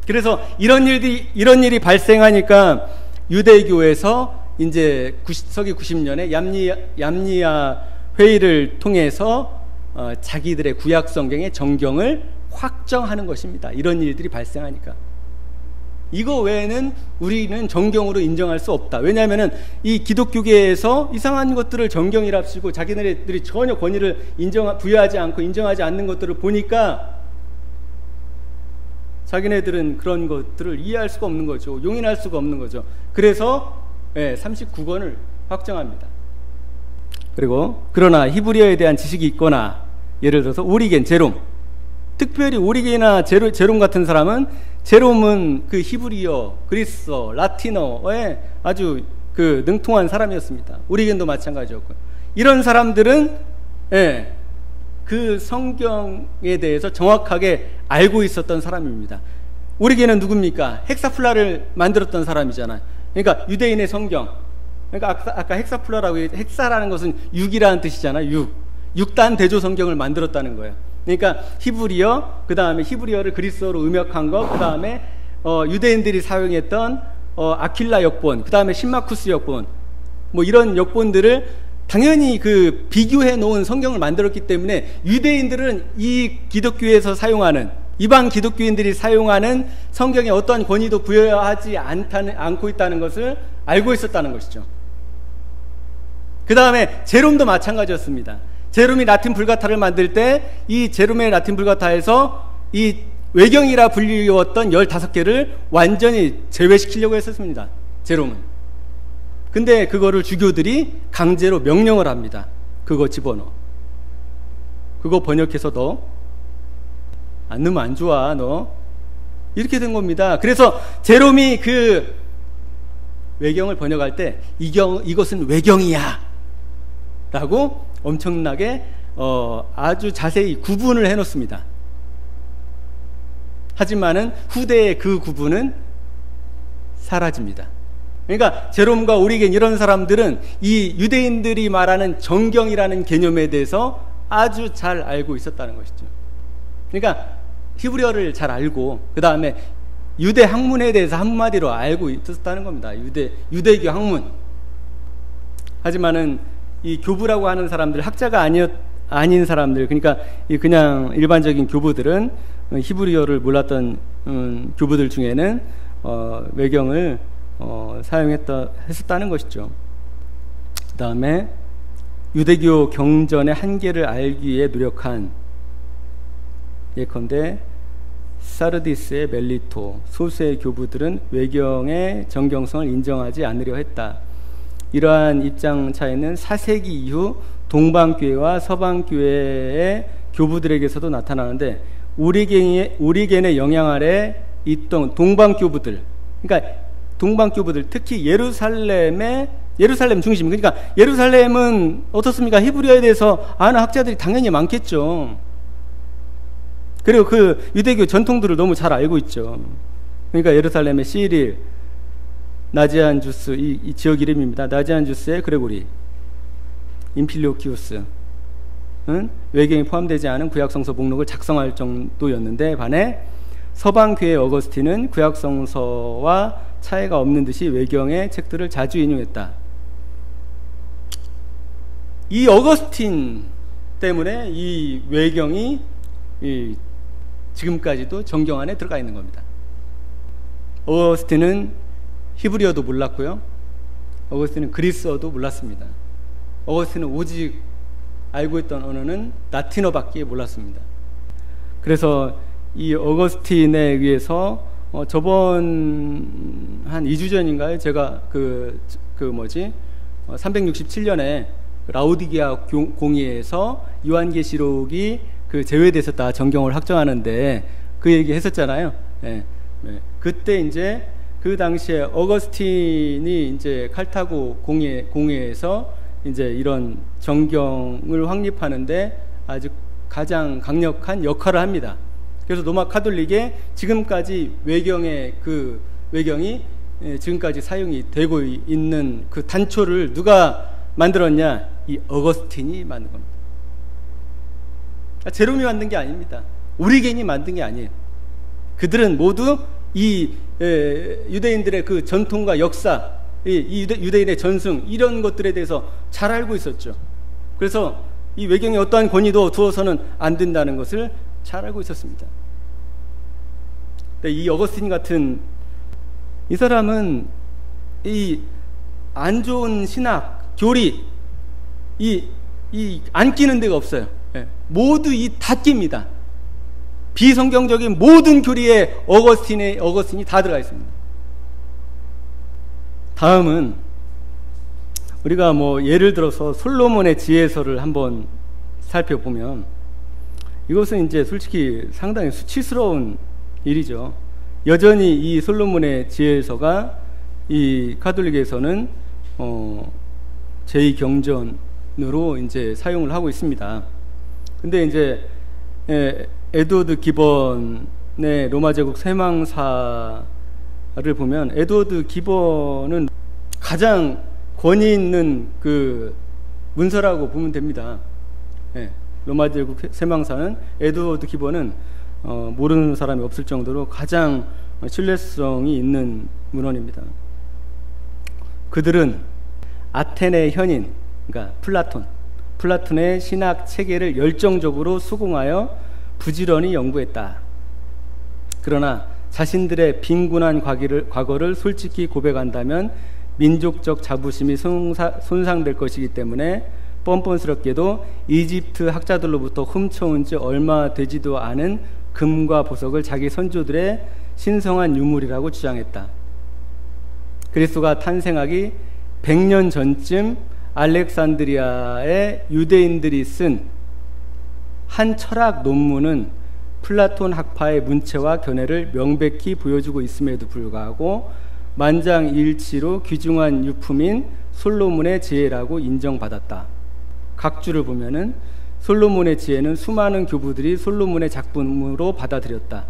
그래서 이런 일이 발생하니까 유대교에서 이제 서기 90년에 얌니아 회의를 통해서 자기들의 구약 성경의 정경을 확정하는 것입니다. 이런 일들이 발생하니까. 이거 외에는 우리는 정경으로 인정할 수 없다. 왜냐하면 이 기독교계에서 이상한 것들을 정경이랍시고 자기네들이 전혀 권위를 부여하지 않고 인정하지 않는 것들을 보니까 자기네들은 그런 것들을 이해할 수가 없는 거죠. 용인할 수가 없는 거죠. 그래서 39권을 확정합니다. 그리고 그러나 히브리어에 대한 지식이 있거나, 예를 들어서 오리겐, 제롬, 특별히 오리겐이나 제롬 같은 사람은, 제롬은 그 히브리어, 그리스어, 라틴어에 아주 그 능통한 사람이었습니다. 오리겐도 마찬가지였고요. 이런 사람들은 그 성경에 대해서 정확하게 알고 있었던 사람입니다. 오리겐은 누굽니까? 헥사플라를 만들었던 사람이잖아요. 그러니까 유대인의 성경. 그러니까 아까 헥사플라라고, 헥사라는 것은 6이라는 뜻이잖아요. 6단 대조 성경을 만들었다는 거예요. 그러니까 히브리어, 그 다음에 히브리어를 그리스어로 음역한 것, 그 다음에 유대인들이 사용했던 아킬라 역본, 그 다음에 신마쿠스 역본, 뭐 이런 역본들을 당연히 그 비교해 놓은 성경을 만들었기 때문에 유대인들은 이 기독교에서 사용하는, 이방 기독교인들이 사용하는 성경에 어떠한 권위도 부여하지 않고 있다는 것을 알고 있었다는 것이죠. 그 다음에 제롬도 마찬가지였습니다. 제롬이 라틴 불가타를 만들 때 이 제롬의 라틴 불가타에서 이 외경이라 불리웠던 15개를 완전히 제외시키려고 했었습니다. 제롬은. 근데 그거를 주교들이 강제로 명령을 합니다. 그거 집어넣어. 그거 번역해서 너 안 넣으면 안 좋아, 너. 이렇게 된 겁니다. 그래서 제롬이 그 외경을 번역할 때 이것은 외경이야 라고 엄청나게 아주 자세히 구분을 해놓습니다. 하지만은 후대의 그 구분은 사라집니다. 그러니까 제롬과 오리겐 이런 사람들은 이 유대인들이 말하는 정경이라는 개념에 대해서 아주 잘 알고 있었다는 것이죠. 그러니까 히브리어를 잘 알고 그 다음에 유대 학문에 대해서 한마디로 알고 있었다는 겁니다. 유대교 학문. 하지만은 이 교부라고 하는 사람들, 학자가 아닌 사람들, 그러니까 그냥 일반적인 교부들은 히브리어를 몰랐던 교부들 중에는 외경을 했었다는 것이죠. 그 다음에 유대교 경전의 한계를 알기 위해 노력한, 예컨대 사르디스의 멜리토, 소수의 교부들은 외경의 정경성을 인정하지 않으려 했다. 이러한 입장 차이는 4세기 이후 동방교회와 서방교회의 교부들에게서도 나타나는데, 오리겐의 영향 아래 있던 동방교부들, 그러니까 동방교부들, 특히 예루살렘 중심, 그러니까 예루살렘은 어떻습니까? 히브리어에 대해서 아는 학자들이 당연히 많겠죠. 그리고 그 유대교 전통들을 너무 잘 알고 있죠. 그러니까 예루살렘의 시릴, 나지안주스, 이 지역 이름입니다. 나지안주스의 그레고리, 임필리오키우스는 외경이 포함되지 않은 구약성서 목록을 작성할 정도였는데, 반해 서방교회 어거스틴은 구약성서와 차이가 없는 듯이 외경의 책들을 자주 인용했다. 이 어거스틴 때문에 이 외경이 지금까지도 정경 안에 들어가 있는 겁니다. 어거스틴은 히브리어도 몰랐고요. 어거스틴은 그리스어도 몰랐습니다. 어거스틴은 오직 알고 있던 언어는 라틴어밖에 몰랐습니다. 그래서 이 어거스틴에 의해서 저번 한 2주 전인가요? 제가 367년에 라우디게아 공의회에서 요한계시록이 제외됐었다, 정경을 확정하는데 그 얘기 했었잖아요. 네. 그때 이제 그 당시에 어거스틴이 이제 칼타고 공회에서 이제 이런 정경을 확립하는데 아주 가장 강력한 역할을 합니다. 그래서 로마 카톨릭에 지금까지 외경이 지금까지 사용이 되고 있는 그 단초를 누가 만들었냐? 이 어거스틴이 만든 겁니다. 제롬이 만든 게 아닙니다. 오리겐이 만든 게 아니에요. 그들은 모두 이 유대인들의 그 전통과 역사, 이 유대인의 전승, 이런 것들에 대해서 잘 알고 있었죠. 그래서 이 외경에 어떠한 권위도 두어서는 안 된다는 것을 잘 알고 있었습니다. 이 어거스틴 같은 이 사람은 이 안 좋은 신학, 교리, 안 끼는 데가 없어요. 모두 다 낍니다. 비성경적인 모든 교리에 어거스틴이 다 들어가 있습니다. 다음은 우리가 예를 들어서 솔로몬의 지혜서를 한번 살펴보면, 이것은 이제 솔직히 상당히 수치스러운 일이죠. 여전히 이 솔로몬의 지혜서가 이 카톨릭에서는 제2경전으로 이제 사용을 하고 있습니다. 근데 이제 에드워드 기번의 로마 제국 쇠망사를 보면, 에드워드 기번은 가장 권위 있는 그 문서라고 보면 됩니다. 로마 제국 쇠망사는 에드워드 기번은 모르는 사람이 없을 정도로 가장 신뢰성이 있는 문헌입니다. 그들은 아테네 현인, 그러니까 플라톤의 신학 체계를 열정적으로 수긍하여 부지런히 연구했다. 그러나 자신들의 빈곤한 과거를 솔직히 고백한다면 민족적 자부심이 손상될 것이기 때문에 뻔뻔스럽게도 이집트 학자들로부터 훔쳐온 지 얼마 되지도 않은 금과 보석을 자기 선조들의 신성한 유물이라고 주장했다. 그리스도가 탄생하기 100년 전쯤 알렉산드리아의 유대인들이 쓴 한 철학 논문은 플라톤 학파의 문체와 견해를 명백히 보여주고 있음에도 불구하고 만장일치로 귀중한 유품인 솔로몬의 지혜라고 인정받았다. 각 주를 보면은 솔로몬의 지혜는 수많은 교부들이 솔로몬의 작품으로 받아들였다.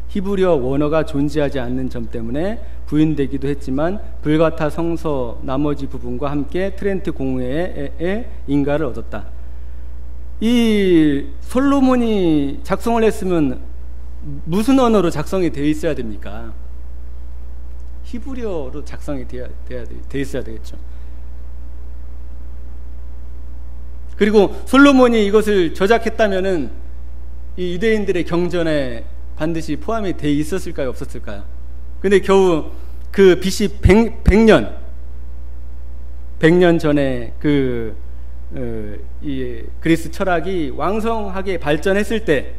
히브리어 원어가 존재하지 않는 점 때문에 부인되기도 했지만 불가타 성서 나머지 부분과 함께 트렌트 공회의 인가를 얻었다. 이 솔로몬이 작성을 했으면 무슨 언어로 작성이 되어 있어야 됩니까? 히브리어로 작성이 되어 있어야 되겠죠. 그리고 솔로몬이 이것을 저작했다면은 이 유대인들의 경전에 반드시 포함이 되어 있었을까요? 없었을까요? 근데 겨우 그 BC 100년 전에 이 그리스 철학이 왕성하게 발전했을 때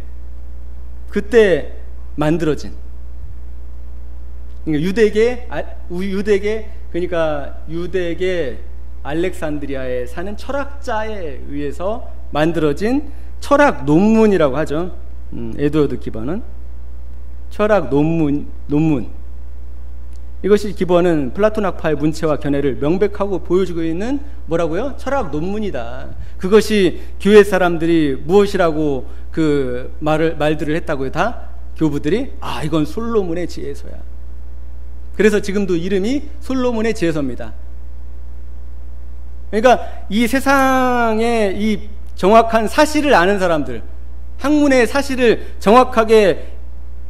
그때 만들어진, 그러니까 유대계 알렉산드리아에 사는 철학자에 의해서 만들어진 철학 논문이라고 하죠. 에드워드 기번은 철학 논문. 이것이 기번은 플라톤 학파의 문체와 견해를 명백하고 보여주고 있는 뭐라고요? 철학 논문이다. 그것이 교회 사람들이 무엇이라고 그 말들을 했다고요? 다 교부들이 이건 솔로몬의 지혜서야. 그래서 지금도 이름이 솔로몬의 지혜서입니다. 그러니까 이 세상에 이 정확한 사실을 아는 사람들, 학문의 사실을 정확하게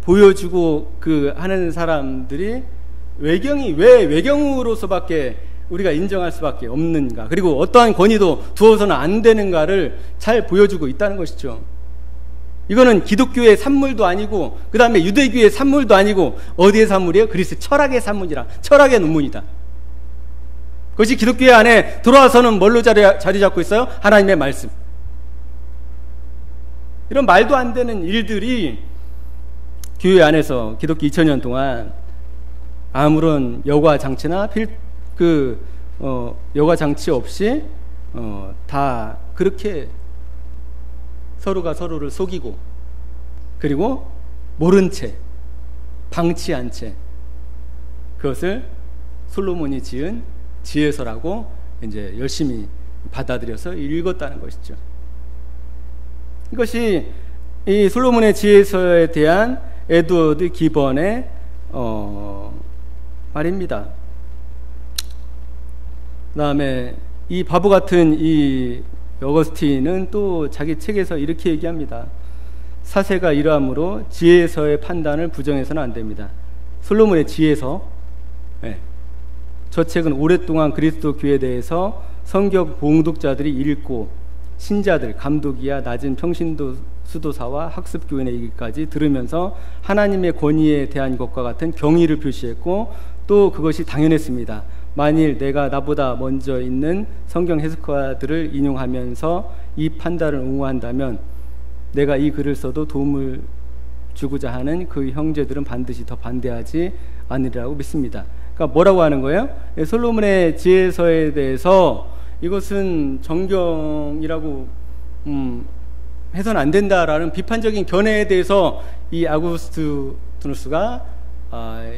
보여주고 하는 사람들이 외경이 왜 외경으로서밖에 우리가 인정할 수밖에 없는가, 그리고 어떠한 권위도 두어서는 안 되는가를 잘 보여주고 있다는 것이죠. 이거는 기독교의 산물도 아니고 그 다음에 유대교의 산물도 아니고 어디의 산물이에요? 그리스 철학의 산물이라, 철학의 논문이다. 그것이 기독교회 안에 들어와서는 뭘로 자리 잡고 있어요? 하나님의 말씀. 이런 말도 안 되는 일들이 교회 안에서 기독교 2000년 동안 아무런 여과 장치나 여과 장치 없이 다 그렇게 서로가 서로를 속이고, 그리고 모른 채, 방치한 채 그것을 솔로몬이 지은 지혜서라고 이제 열심히 받아들여서 읽었다는 것이죠. 이것이 이 솔로몬의 지혜서에 대한 에드워드 기번의 말입니다. 그 다음에 이 바보 같은 이 어거스틴은 또 자기 책에서 이렇게 얘기합니다. 사세가 이러함으로 지혜서의 판단을 부정해서는 안 됩니다. 솔로몬의 지혜서, 저 책은 오랫동안 그리스도 교회에 대해서 성경 봉독자들이 읽고 신자들, 감독이야 낮은 평신도 수도사와 학습교인의 얘기까지 들으면서 하나님의 권위에 대한 것과 같은 경의를 표시했고, 또 그것이 당연했습니다. 만일 내가 나보다 먼저 있는 성경 해석가들을 인용하면서 이 판단을 옹호한다면 내가 이 글을 써도 도움을 주고자 하는 그 형제들은 반드시 더 반대하지 않으리라고 믿습니다. 그러니까 뭐라고 하는 거예요? 솔로몬의 지혜서에 대해서 이것은 정경이라고 해서는 안 된다라는 비판적인 견해에 대해서 이 아구스티누스가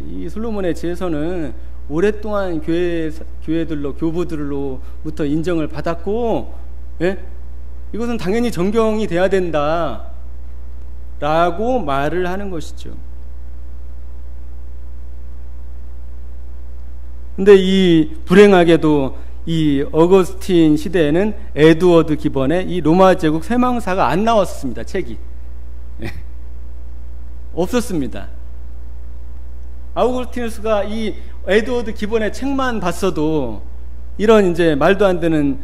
이 솔로몬의 지혜서는 오랫동안 교회들로, 교부들로부터 인정을 받았고, 이것은 당연히 정경이 돼야 된다 라고 말을 하는 것이죠. 근데 이 불행하게도 이 어거스틴 시대에는 에드워드 기번의 이 로마 제국 쇠망사가 안 나왔습니다. 책이 없었습니다. 아우구스티누스가 이 에드워드 기번의 책만 봤어도 이런 이제 말도 안 되는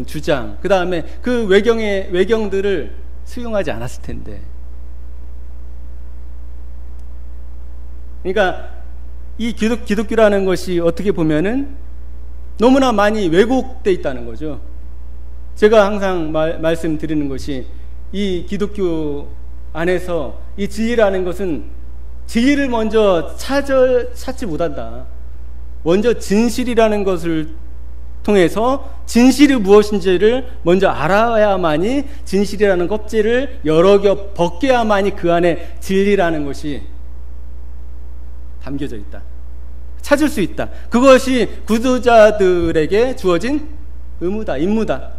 주장, 그 다음에 그 외경들을 수용하지 않았을 텐데. 그러니까 이 기독교라는 것이 어떻게 보면은 너무나 많이 왜곡되어 있다는 거죠. 제가 항상 말씀드리는 것이 이 기독교 안에서 이 진리라는 것은 진리를 먼저 찾지 못한다. 먼저 진실이라는 것을 통해서 진실이 무엇인지를 먼저 알아야만이 진실이라는 껍질을 여러 겹 벗겨야만이 그 안에 진리라는 것이 담겨져 있다. 찾을 수 있다. 그것이 구도자들에게 주어진 의무다, 임무다.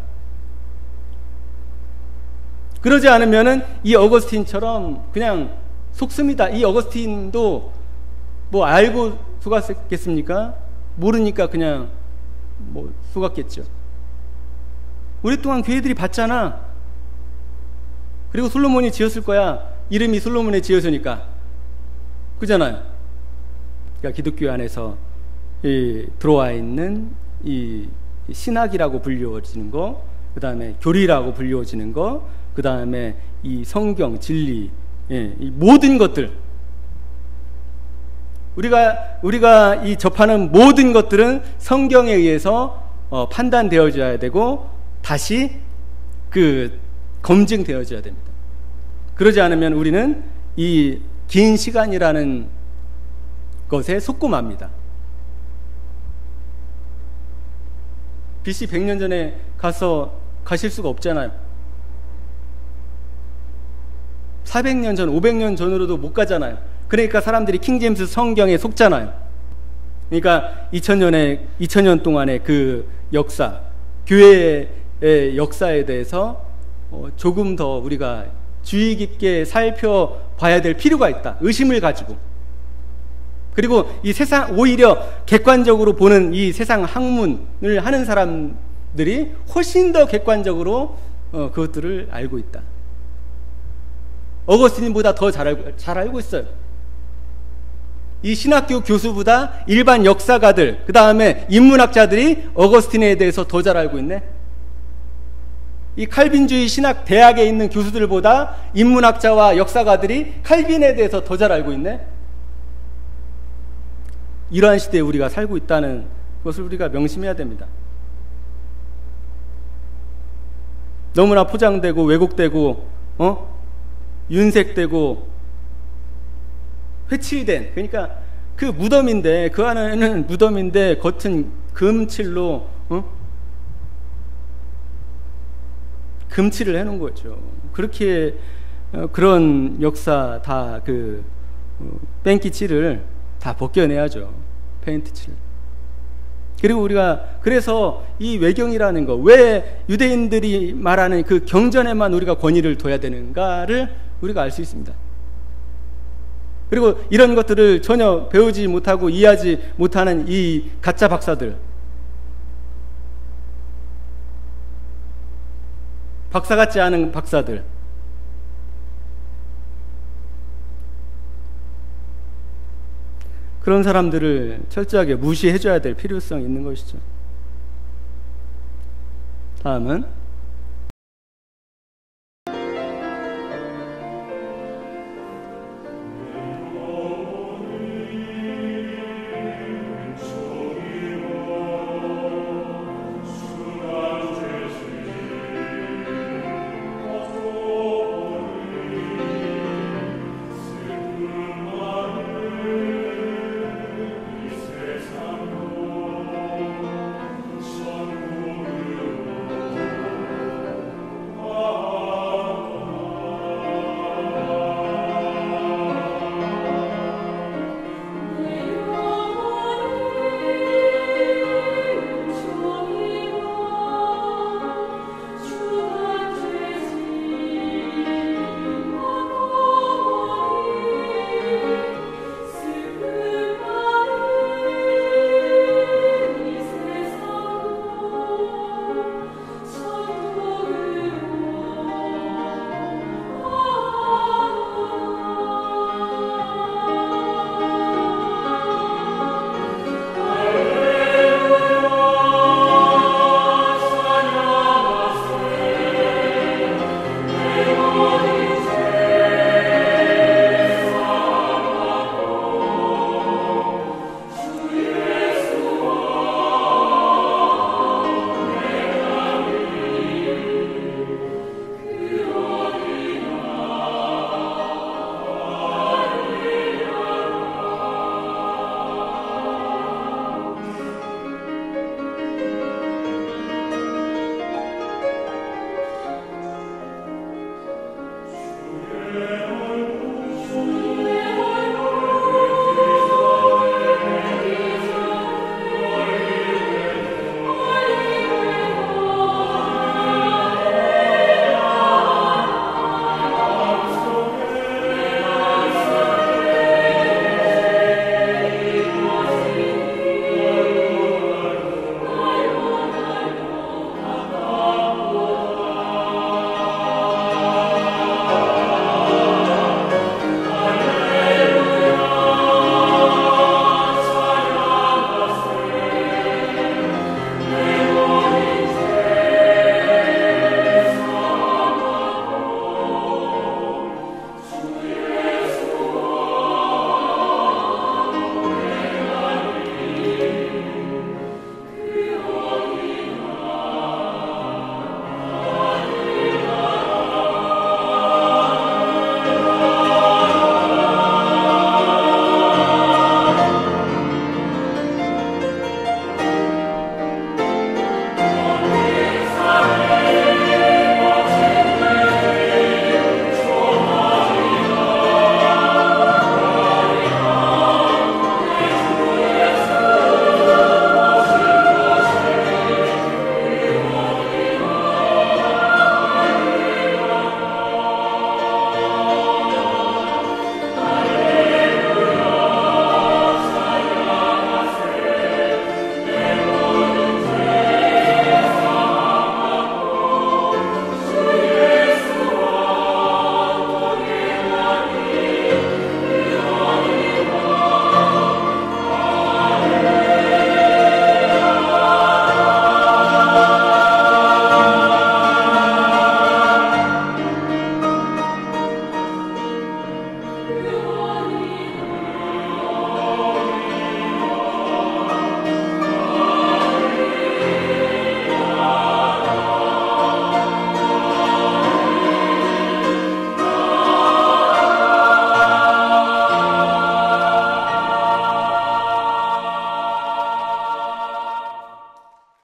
그러지 않으면은 이 어거스틴처럼 그냥 속습니다. 이 어거스틴도 뭐 알고 속았겠습니까? 모르니까 그냥 뭐 속았겠죠. 오랫동안 교회들이 봤잖아. 그리고 솔로몬이 지었을 거야. 이름이 솔로몬에 지어서니까. 그잖아요. 그러니까 기독교 안에서 들어와 있는 이 신학이라고 불리워지는 거, 그 다음에 교리라고 불리워지는 거, 그 다음에 이 성경, 진리, 이 모든 것들, 우리가 이 접하는 모든 것들은 성경에 의해서 판단되어져야 되고 다시 검증되어져야 됩니다. 그러지 않으면 우리는 이 긴 시간이라는 것에 속고 맙니다. BC 100년 전에 가실 수가 없잖아요. 400년 전, 500년 전으로도 못 가잖아요. 그러니까 사람들이 킹제임스 성경에 속잖아요. 그러니까 2000년 동안의 그 역사, 교회의 역사에 대해서 조금 더 우리가 주의 깊게 살펴봐야 될 필요가 있다. 의심을 가지고. 그리고 이 세상, 오히려 객관적으로 보는 이 세상 학문을 하는 사람들이 훨씬 더 객관적으로 그것들을 알고 있다. 어거스틴보다 더 잘 알고 있어요. 이 신학교 교수보다 일반 역사가들, 그 다음에 인문학자들이 어거스틴에 대해서 더 잘 알고 있네. 이 칼빈주의 신학 대학에 있는 교수들보다 인문학자와 역사가들이 칼빈에 대해서 더 잘 알고 있네. 이러한 시대에 우리가 살고 있다는 것을 우리가 명심해야 됩니다. 너무나 포장되고 왜곡되고 윤색되고 회칠된, 그러니까 그 무덤인데, 그 안에는 무덤인데 겉은 금칠로 금칠을 해놓은 거죠. 그렇게 그런 역사 다 뺑기 칠을 다 벗겨내야죠. 페인트 칠. 그리고 우리가 그래서 이 외경이라는 거, 왜 유대인들이 말하는 그 경전에만 우리가 권위를 둬야 되는가를 우리가 알 수 있습니다. 그리고 이런 것들을 전혀 배우지 못하고 이해하지 못하는 이 가짜 박사들, 박사 같지 않은 박사들, 그런 사람들을 철저하게 무시해줘야 될 필요성이 있는 것이죠. 다음은